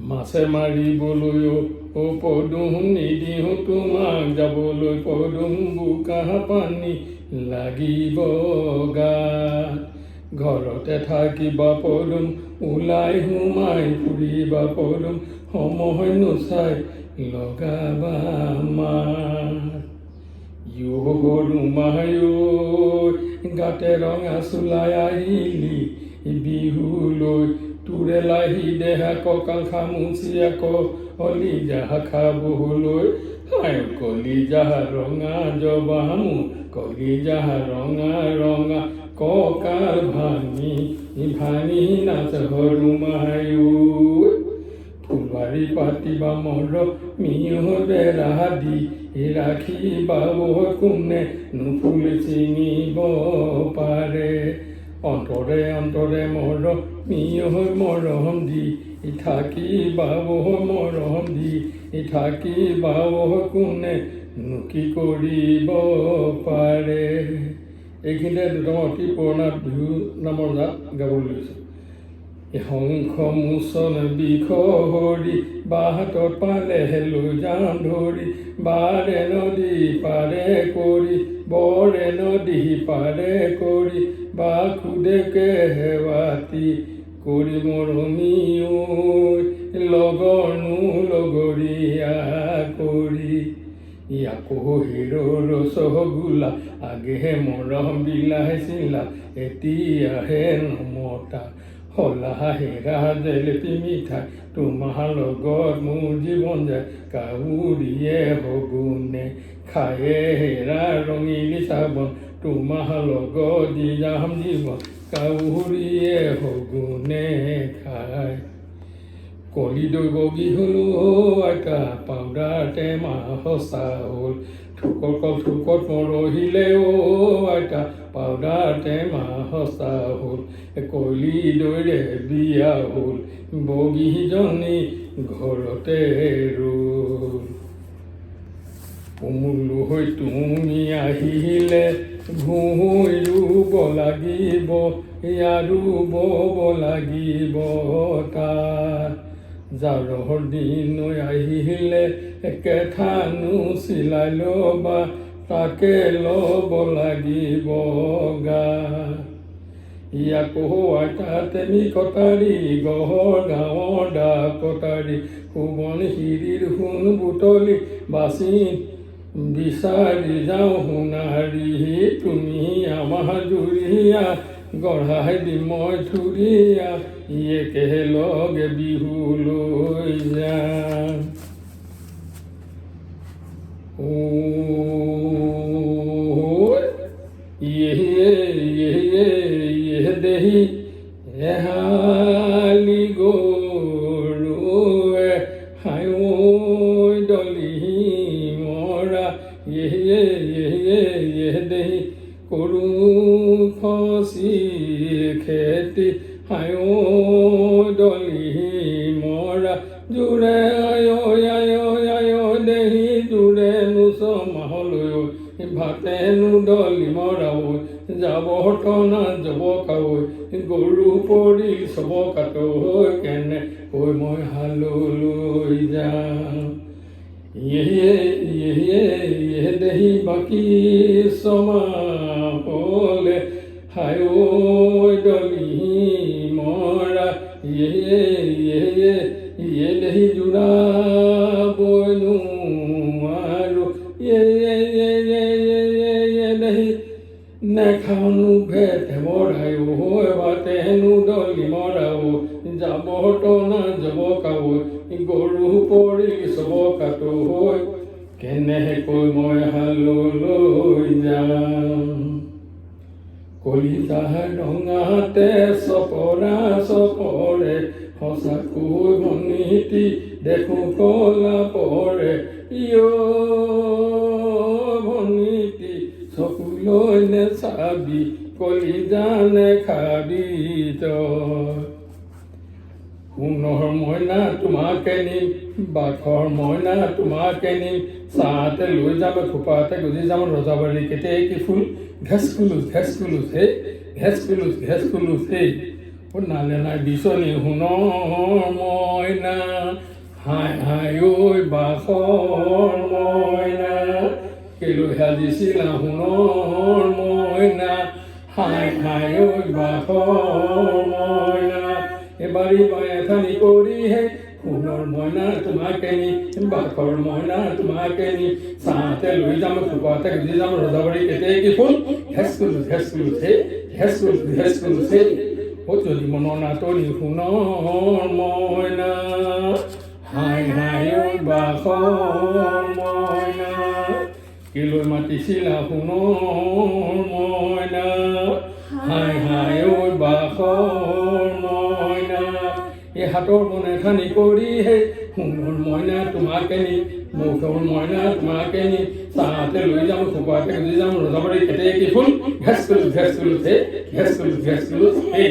মাছে মাৰিবলৈ পদুম নিদিওঁ তোমাক যাবলৈ পদুম বোকা পানী লাগিব গাত ঘৰতে থাকিবা পদুম ওলাই সোমাই ফুৰিবা পদুম সময় নোচাই লগাবা মাত গাতে ৰঙা চোলাই আহিলি বিহুলৈ তোৰে লাহি দেহা কঁকাল খামুচি আকৌ কলি জাহা খাবলৈ কলি জাহা ৰঙা জবামু কলি জাহা ৰঙা ৰঙা কঁকাল ভাঙি ভাঙি নাচ হৰুমায়ো ফুলবাৰী পাতিবা মৰ মিয়ৰে ৰাধি ৰাখিবা কোনে নুফুল ছিঙিব পাৰে অন্তৰে অন্তৰে মৰ মিয় মৰম দি থাকিবা মৰম দি থাকিবা কোনে নুকি কৰিব পাৰে এইখিনিতে দুটামান অতি পুৰণা বিহু নামৰ জাত গাবলৈ লৈছোঁ শংখ মোচন বিষহৰি বাহাতত পালে লৈ যাম ধৰি বাৰে নদী পাৰে কৰি বৰে নদী পাৰে কৰি বা খুদেকে হেৱাতি কৰি মৰমীও লগৰনো লগৰীয়া কৰি আকৌ হিৰো ৰসগোল্লা আগেহে মৰম বিলাইছিলা এতিয়াহে নমতা হলা হেৰা জেলেপি মিঠাই তোমাৰ লগত মোৰ জীৱন যায় কাউৰীয়ে হগুনে খায়ে হেৰা ৰঙিলী চাবন তোমাৰ লগত দি যাম জীৱন কাউৰীয়ে হগুনে খায় কলি দৈ বগী হলো আইতা পাউদাৰ টেমা সঁচা হ'ল থুকত মৰহিলে আইতা পাউদাৰ টেমা সঁচা হ'ল কলি দৈৰে বিয়া হ'ল বগীজনী ঘৰতে ৰ'ল কোমল হৈ তুমি আহিলে ভূঁই ৰুব লাগিব আৰু বব লাগিব তাত জাৰৰ দিন আহিলে কেঠানো চিলাই ল'বা তাকে ল'ব লাগিব গা ইয়াকো আইতা তেমি কটাৰী গহৰ গাঁৱৰ দা কটাৰী সোৱন শিৰিৰ সোণ বুটলি বাচি বিচাৰি যাওঁ সোণাৰী তুমি আমাৰ জুৰীয়া গঢ়াই দি মই থুৰীয়া একেলগে বিহুলৈ যাম দেহি এহালি গৰুৱে হাই ডলি মৰা দেহি কৰো খচি খেতি হাই ডলি মৰা জোৰে আয় দেহি জোৰে নোচ মাহলৈ ভাতেনো ডলি মৰাও যাব টনা যাব কাৱৈ গৰু পৰি চব কাটৈ কেনে কৈ মই হাললৈ যাম দেহি বাকী ছমা হ'লে হাই ডলি মৰা দেহি জোৰা বৈনো আৰু দেহি নেখানো ভেট মৰাও বাটেনো ডলি মৰাও যাব টনা যাব কাৱৈ গৰু পৰি চব কাটো হৈ কেনেকৈ মই হাললৈ যাম কলিতা ৰঙাতে চপৰা চপৰে সঁচাকৈ ভনীতি দেখোঁ কলা পৰে ভনীতি চকুলৈ নেচাবি কলিজা নেখাবি তই সোণৰ মইনা তোমাকে নিম বাঘৰ মইনা তোমাকে নিম চাহতে লৈ যাম খোপাতে গুজি যাম ৰজাবাৰী কেতিয়া কি ফুল ঘেচ খুলুচ হে ঘেচ খুলুচ হে নালে নাই বিচনী সোণৰ মইনা হাই হাই ঐ বাখৰ মইনা কেলৈ সাজিছিলা সোণৰ মইনা হাই হাই ঐ বাখৰ মইনা এবাৰী পাই এথানি কৰিহে সোণৰ মইনা তোমাকে নি বাখৰ মইনা তোমাকে নি চাহতে লৈ যাম ফুকতে গুজি যাম ৰজাবাৰী কেতিয়া কি ফুল হেচকুলো হে ও যদি মনৰ নাটনি সোণৰ মইনা হাই হাই ঐ বাখৰ মইনা কেলৈ মাতিছিলা সোণৰ মইনা হাই হাই ঐ বাখৰ মইনা এই হাতৰ মনে খানি কৰিহে সোণৰ মইনা তোমাকে নি মুখৰ মইনা তোমাকে নি চাহতে লৈ যাম ফুকতে গুজি যাম ৰজাবাৰী কেতিয়া কি ফুল হেচকুলো হে